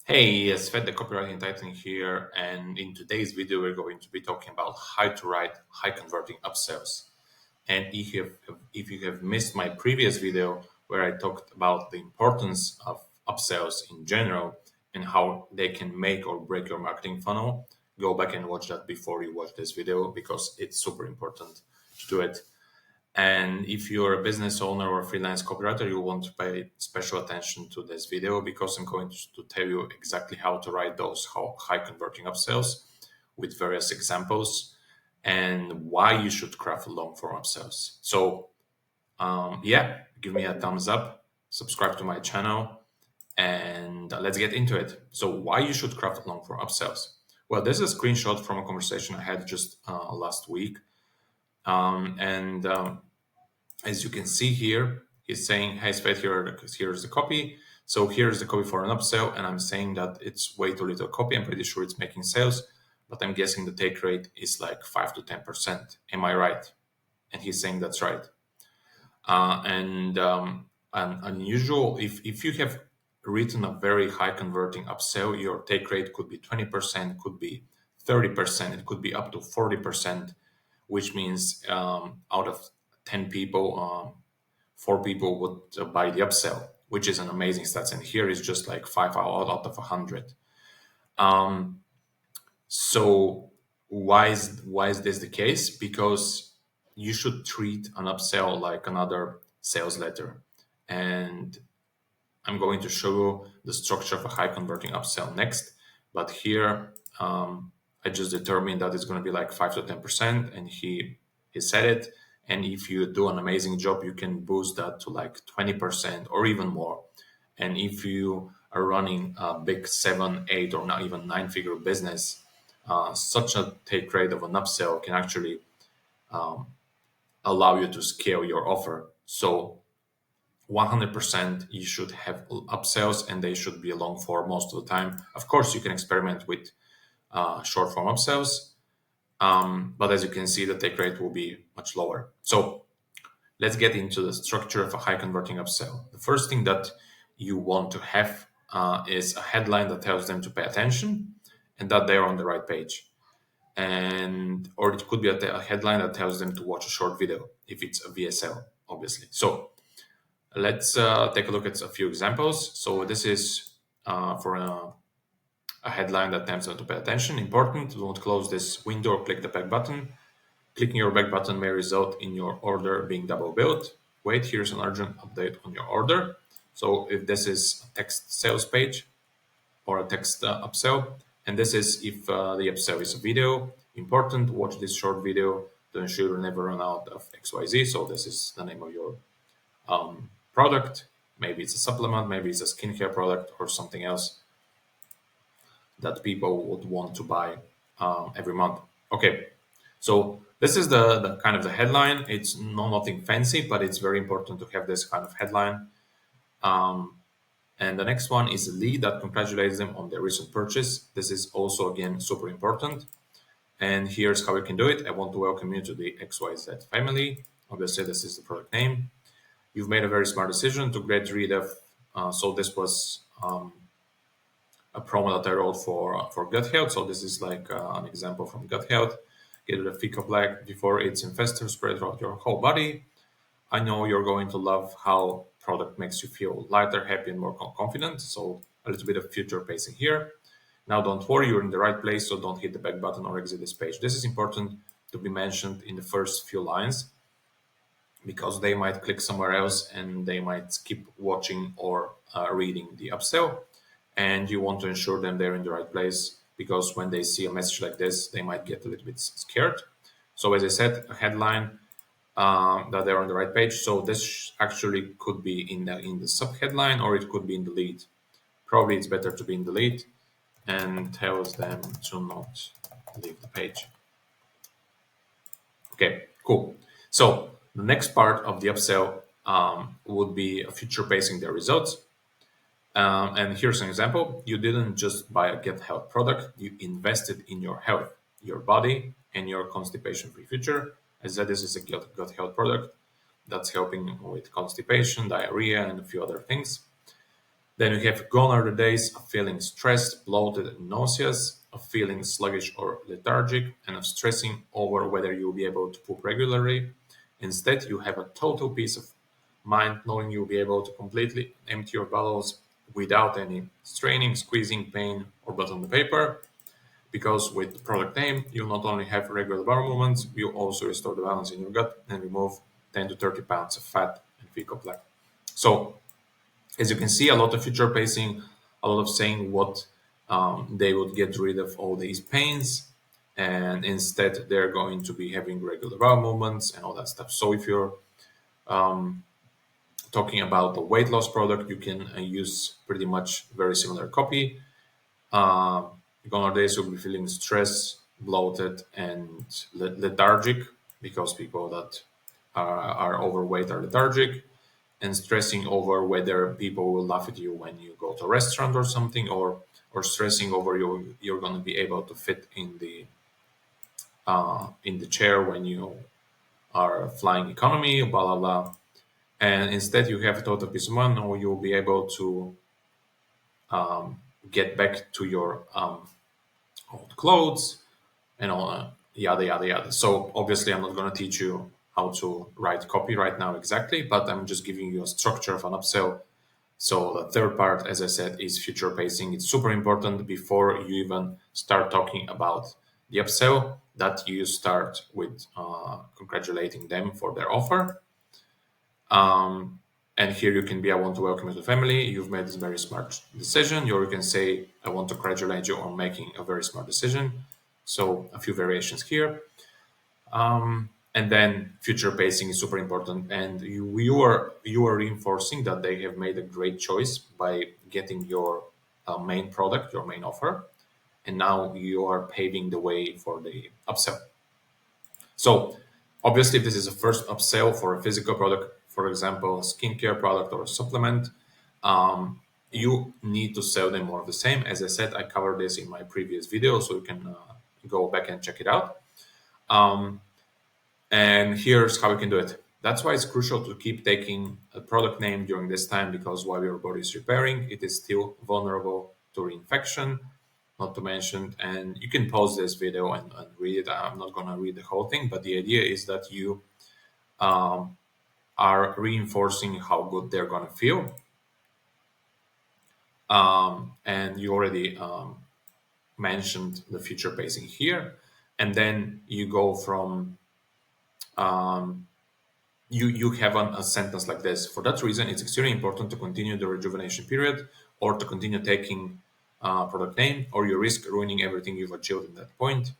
Hey, Svet, the Copywriting Titan here, and in today's video, we're going to be talking about how to write high converting upsells. And if you have missed my previous video where I talked about the importance of upsells in general and how they can make or break your marketing funnel, go back and watch that before you watch this video because it's super important to do it. And if you're a business owner or freelance copywriter, you want to pay special attention to this video because I'm going to tell you exactly how to write those high converting upsells with various examples and why you should craft a long form upsells. So, yeah, give me a thumbs up, subscribe to my channel, and let's get into it. So, why you should craft a long form upsells? Well, this is a screenshot from a conversation I had just last week. And as you can see here, he's saying, hey, Svet, here's the copy. So here's the copy for an upsell. And I'm saying that it's way too little copy. I'm pretty sure it's making sales, but I'm guessing the take rate is like 5 to 10%. Am I right? And he's saying that's right. And unusual, if you have written a very high converting upsell, your take rate could be 20%, could be 30%, it could be up to 40%, which means out of 10 people, 4 people would buy the upsell, which is an amazing stats. And here is just like 5 out of 100. So why is this the case? Because you should treat an upsell like another sales letter. And I'm going to show you the structure of a high converting upsell next. But here, I just determined that it's going to be like 5 to 10%, and he said it. And if you do an amazing job, you can boost that to like 20% or even more. And if you are running a big 7, 8, or not even 9-figure business, such a take rate of an upsell can actually allow you to scale your offer. So 100% you should have upsells, and they should be long form most of the time. Of course, you can experiment with short form upsells, but as you can see, the take rate will be much lower. So let's get into the structure of a high converting upsell. The first thing that you want to have is a headline that tells them to pay attention and that they're on the right page. And or it could be a headline that tells them to watch a short video if it's a VSL, obviously. So let's take a look at a few examples. So this is for a headline that tells them to pay attention. Important, don't close this window or click the back button. Clicking your back button may result in your order being double billed. Wait, here's an urgent update on your order. So if this is a text sales page or a text upsell, and this is if the upsell is a video, important, watch this short video to ensure you never run out of XYZ. So this is the name of your product. Maybe it's a supplement, maybe it's a skincare product or something else that people would want to buy every month. Okay, so this is the kind of the headline. It's nothing fancy, but it's very important to have this kind of headline. And the next one is a lead that congratulates them on their recent purchase. This is also, again, super important. And here's how you can do it. I want to welcome you to the XYZ family. Obviously, this is the product name. You've made a very smart decision to get rid of. So this was a promo that I wrote for gut health. So this is like an example from gut health. Get rid of Fecal Black before it's infested, spread throughout your whole body. I know you're going to love how product makes you feel lighter, happy, and more confident. So a little bit of future pacing here. Now, don't worry, you're in the right place, so don't hit the back button or exit this page. This is important to be mentioned in the first few lines because they might click somewhere else and they might skip watching or reading the upsell. And you want to ensure them they're in the right place because when they see a message like this, they might get a little bit scared. So as I said, a headline that they're on the right page. So this actually could be in the sub headline or it could be in the lead. Probably it's better to be in the lead and tells them to not leave the page. Okay, cool. So the next part of the upsell would be future pacing their results. And here's an example. You didn't just buy a gut health product, you invested in your health, your body, and your constipation-free future. As said, this is a gut health product that's helping with constipation, diarrhea, and a few other things. Then you have gone are the days of feeling stressed, bloated, and nauseous, of feeling sluggish or lethargic, and of stressing over whether you'll be able to poop regularly. Instead, you have a total peace of mind knowing you'll be able to completely empty your bowels without any straining, squeezing, pain, or blood on the paper. Because with the product name, you'll not only have regular bowel movements, you also restore the balance in your gut and remove 10 to 30 pounds of fat and fecal plaque. So as you can see, a lot of future pacing, a lot of saying what they would get rid of all these pains, and instead they're going to be having regular bowel movements and all that stuff. So if you're talking about a weight loss product, you can use pretty much very similar copy. Uh, Gone are days you'll be feeling stressed, bloated, and lethargic because people that are overweight are lethargic and stressing over whether people will laugh at you when you go to a restaurant or something, or stressing over you're going to be able to fit in the chair when you are flying economy, blah blah blah. And instead, you have total peace of mind, or you'll be able to get back to your old clothes and all yada yada yada. So obviously, I'm not going to teach you how to write copy right now exactly, but I'm just giving you a structure of an upsell. So the third part, as I said, is future pacing. It's super important before you even start talking about the upsell that you start with congratulating them for their offer. And here you can be, I want to welcome you to the family. You've made this very smart decision. Or you can say, I want to congratulate you on making a very smart decision. So a few variations here. And then future pacing is super important, and you are reinforcing that they have made a great choice by getting your main product, your main offer, and now you are paving the way for the upsell. So obviously, if this is a first upsell for a physical product, for example, a skincare product or a supplement, you need to sell them more of the same. As I said, I covered this in my previous video, so you can go back and check it out. And here's how you can do it. That's why it's crucial to keep taking a product name during this time, because while your body is repairing, it is still vulnerable to reinfection, not to mention. And you can pause this video and read it. I'm not going to read the whole thing, but the idea is that you are reinforcing how good they're going to feel. And you already mentioned the future pacing here. And then you go from you have a sentence like this. For that reason, it's extremely important to continue the rejuvenation period or to continue taking product name, or you risk ruining everything you've achieved at that point.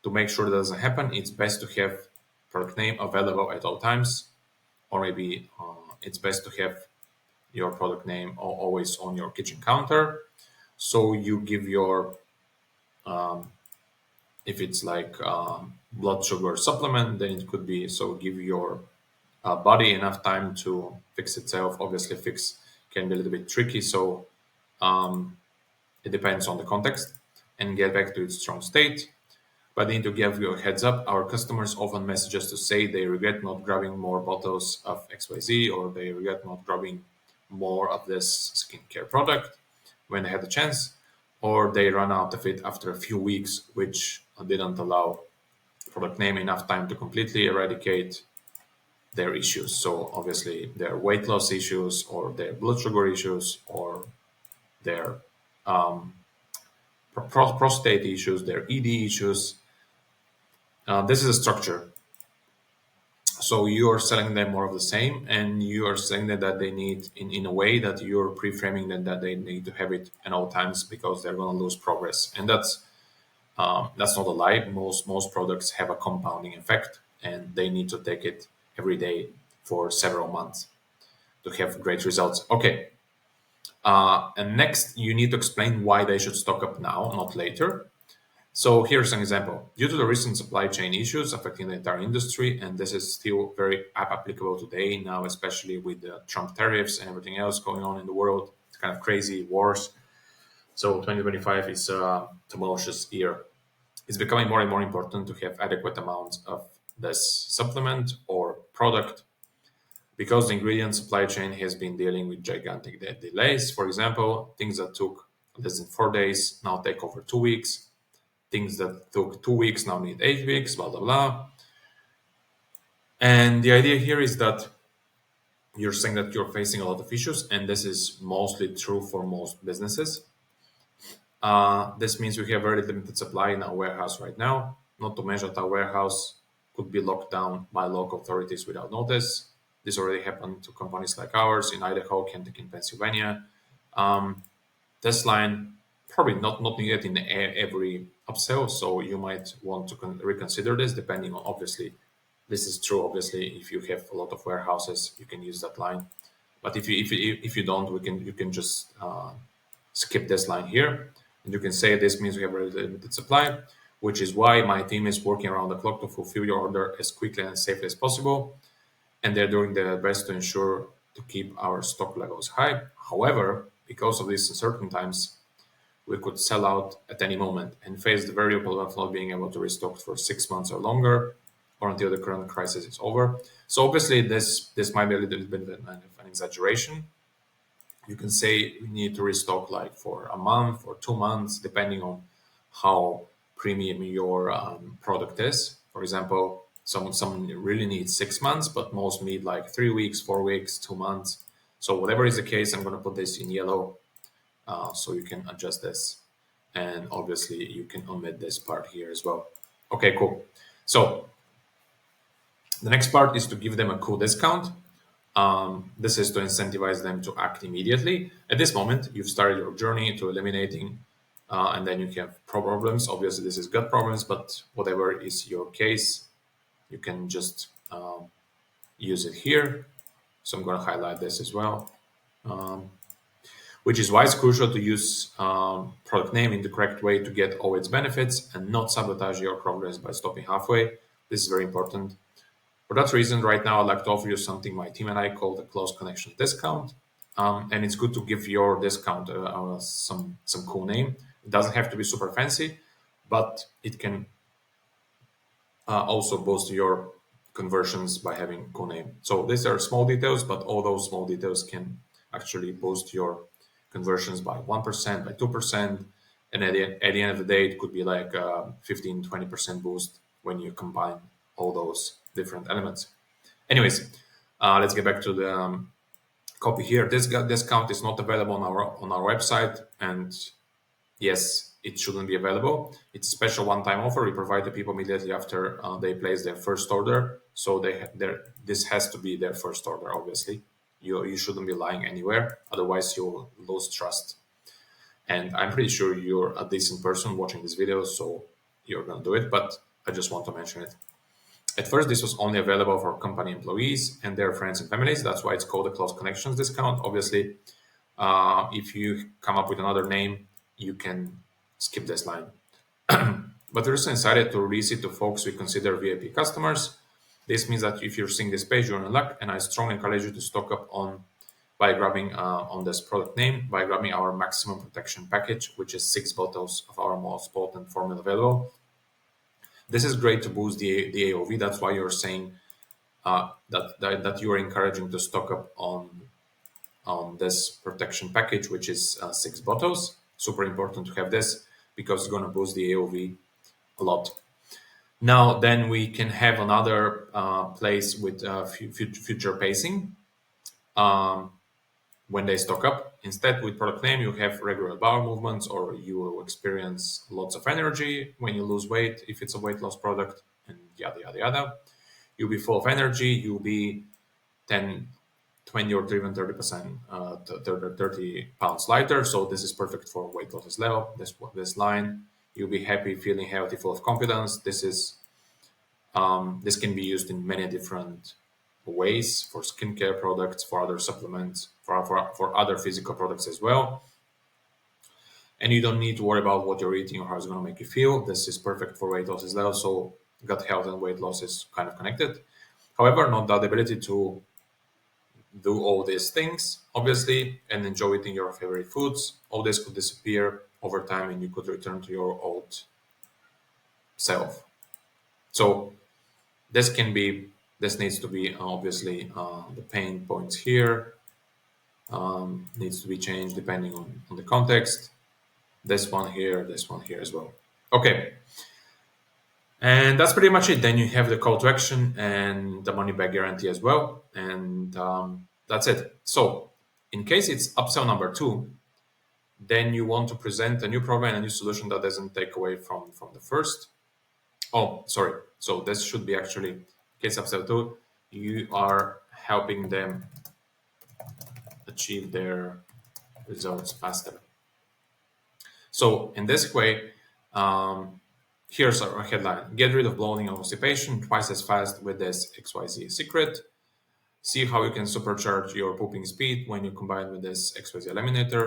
To make sure that doesn't happen, it's best to have product name available at all times, or maybe it's best to have your product name always on your kitchen counter. So you give your, if it's like blood sugar supplement, then it could be, so give your body enough time to fix itself. Obviously, fix can be a little bit tricky, so it depends on the context, and get back to its strong state. But I need to give you a heads up. Our customers often message us to say they regret not grabbing more bottles of XYZ, or they regret not grabbing more of this skincare product when they had the chance, or they run out of it after a few weeks, which didn't allow product name enough time to completely eradicate their issues. So obviously their weight loss issues, or their blood sugar issues, or their prostate issues, their ED issues. This is a structure. So you are selling them more of the same, and you are saying that they need in a way that you're pre-framing them that they need to have it at all times, because they're going to lose progress. And that's not a lie. Most products have a compounding effect, and they need to take it every day for several months to have great results. Okay. And next, you need to explain why they should stock up now, not later. So here's an example. Due to the recent supply chain issues affecting the entire industry, and this is still very applicable today now, especially with the Trump tariffs and everything else going on in the world. It's kind of crazy, wars. So 2025 is a tumultuous year. It's becoming more and more important to have adequate amounts of this supplement or product, because the ingredient supply chain has been dealing with gigantic delays. For example, things that took less than 4 days now take over 2 weeks. Things that took 2 weeks now need 8 weeks, blah, blah, blah. And the idea here is that you're saying that you're facing a lot of issues, and this is mostly true for most businesses. This means we have very limited supply in our warehouse right now. Not to mention that our warehouse could be locked down by local authorities without notice. This already happened to companies like ours in Idaho, Kentucky, and Pennsylvania. This line probably not needed in every upsell, so you might want to reconsider this depending on, obviously, this is true. Obviously, if you have a lot of warehouses, you can use that line. But if you don't, you can just skip this line here, and you can say this means we have very limited supply, which is why my team is working around the clock to fulfill your order as quickly and safely as possible, and they're doing their best to ensure to keep our stock levels high. However, because of these uncertain times, we could sell out at any moment and face the variable of not being able to restock for 6 months or longer, or until the current crisis is over. So obviously, this might be a little bit of an exaggeration. You can say we need to restock like for a month or 2 months, depending on how premium your product is. For example, some really needs 6 months, but most need like 3 weeks, 4 weeks, 2 months. So whatever is the case, I'm going to put this in yellow, so you can adjust this, and obviously you can omit this part here as well. Okay, cool. So the next part is to give them a cool discount. This is to incentivize them to act immediately. At this moment, you've started your journey to eliminating, and then you have problems. Obviously, this is gut problems, but whatever is your case, you can just use it here. So I'm going to highlight this as well, which is why it's crucial to use product name in the correct way to get all its benefits and not sabotage your progress by stopping halfway. This is very important. For that reason, right now, I'd like to offer you something my team and I call the close connection discount. And it's good to give your discount some cool name. It doesn't have to be super fancy, but it can also boost your conversions by having cool name. So these are small details, but all those small details can actually boost your conversions by 1%, by 2%. And at the end of the day, it could be like a 15, 20% boost when you combine all those different elements. Anyways, let's get back to the copy here. This discount is not available on our website, and yes, it shouldn't be available. It's a special one-time offer we provide to people immediately after they place their first order. So this has to be their first order. Obviously, you shouldn't be lying anywhere, otherwise you'll lose trust. And I'm pretty sure you're a decent person watching this video, so you're gonna do it. But I just want to mention it. At first, this was only available for company employees and their friends and families. That's why it's called a close connections discount. Obviously, if you come up with another name, you can skip this line. But we also decided to release it to folks we consider VIP customers. This means that if you're seeing this page, you're in luck, and I strongly encourage you to stock up by grabbing on this product name, by grabbing our maximum protection package, which is 6 bottles of our most potent formula available. This is great to boost the AOV. That's why you're saying that you're encouraging to stock up on this protection package, which is 6 bottles. Super important to have this because it's going to boost the AOV a lot. Now, then we can have another place with future pacing when they stock up. Instead, with product name, you have regular bowel movements, or you will experience lots of energy when you lose weight if it's a weight loss product, and yada, yada, yada. You'll be full of energy. You'll be 10, 20 or even 30%, 30 pounds lighter. So this is perfect for weight loss as well. This line, you'll be happy, feeling healthy, full of confidence. This can be used in many different ways for skincare products, for other supplements, for other physical products as well. And you don't need to worry about what you're eating or how it's going to make you feel. This is perfect for weight loss as well. So gut health and weight loss is kind of connected. However, not the ability to do all these things, obviously, and enjoy eating your favorite foods. All this could disappear over time and you could return to your old self. So this can be This needs to be obviously the pain points here needs to be changed depending on the context. This one here as well. Okay. And that's pretty much it. Then you have the call to action and the money back guarantee as well. And that's it. So in case it's upsell number 2, then you want to present a new problem and a new solution that doesn't take away from the first. Oh, sorry. So this should be actually case upsell 2. You are helping them achieve their results faster. So in this way, here's our headline: get rid of bloating and constipation twice as fast with this XYZ secret. See how you can supercharge your pooping speed when you combine with this XYZ eliminator.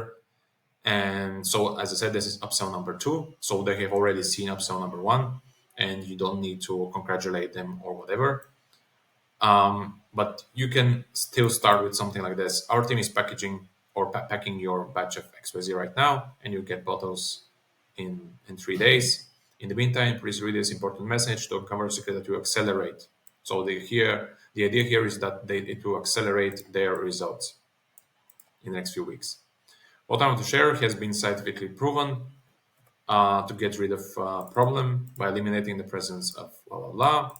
And so, as I said, this is upsell number 2. So they have already seen upsell number 1, and you don't need to congratulate them or whatever. But you can still start with something like this. Our team is packaging or packing your batch of XYZ right now, and you get bottles in 3 days. In the meantime, please read this important message to uncover a secret that will accelerate. So the idea here is that it will accelerate their results in the next few weeks. What I want to share has been scientifically proven to get rid of problem by eliminating the presence of blah, blah, blah,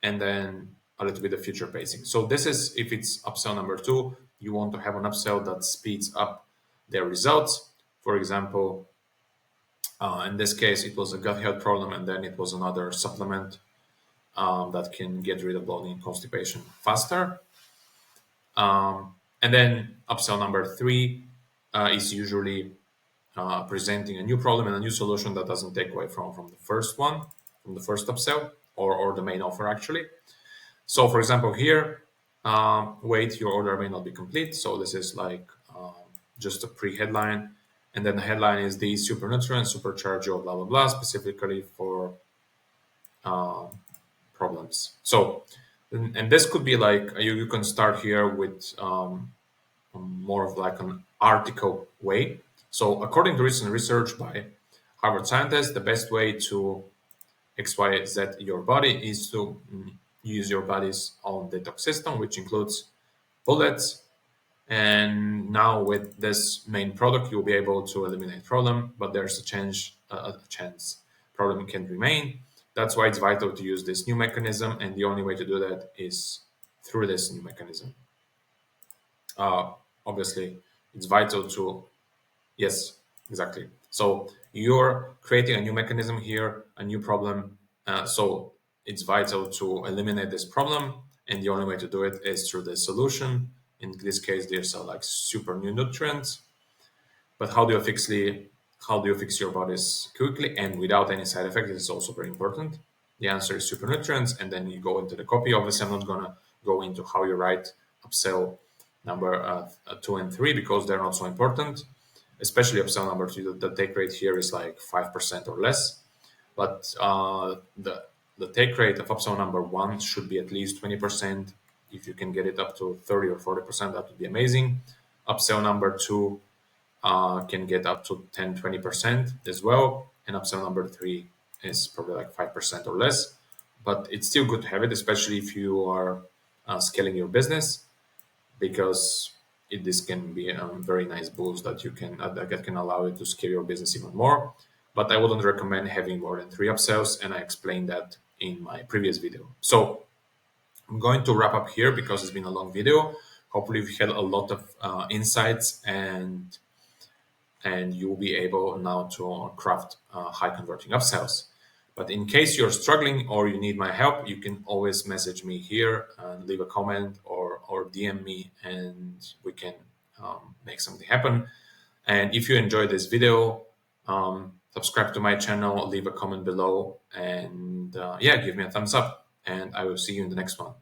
and then a little bit of future pacing. So this is, if it's upsell number 2, you want to have an upsell that speeds up their results. For example, in this case, it was a gut health problem, and then it was another supplement that can get rid of bloating and constipation faster. And then upsell number 3 is usually presenting a new problem and a new solution that doesn't take away from the first one, from the first upsell or the main offer actually. So for example here, wait, your order may not be complete. So this is like just a pre-headline. And then the headline is these super nutrients supercharge your blah, blah, blah, specifically for problems. So, and this could be like, you can start here with more of like an article way. So according to recent research by Harvard scientists, the best way to XYZ your body is to use your body's own detox system, which includes bullets. And now with this main product, you'll be able to eliminate problem, but there's a chance problem can remain. That's why it's vital to use this new mechanism, and the only way to do that is through this new mechanism. Obviously, it's vital to, yes, exactly. So you're creating a new mechanism here, a new problem. So it's vital to eliminate this problem, and the only way to do it is through the solution. In this case, there's like super new nutrients. But how do you fix your bodies quickly and without any side effects? This is also very important. The answer is super nutrients, and then you go into the copy. Obviously, I'm not gonna go into how you write upsell number 2 and 3 because they're not so important. Especially upsell number 2, the take rate here is like 5% or less. But the take rate of upsell number 1 should be at least 20%. If you can get it up to 30 or 40%, that would be amazing. Upsell number 2 can get up to 10-20% as well. And upsell number 3 is probably like 5% or less. But it's still good to have it, especially if you are scaling your business, because this can be a very nice boost that can allow you to scale your business even more. But I wouldn't recommend having more than 3 upsells, and I explained that in my previous video. So I'm going to wrap up here because it's been a long video. Hopefully you've had a lot of insights, and you'll be able now to craft high converting upsells. But in case you're struggling or you need my help, you can always message me here and leave a comment or DM me, and we can make something happen. And if you enjoyed this video, subscribe to my channel, leave a comment below, and give me a thumbs up, and I will see you in the next one.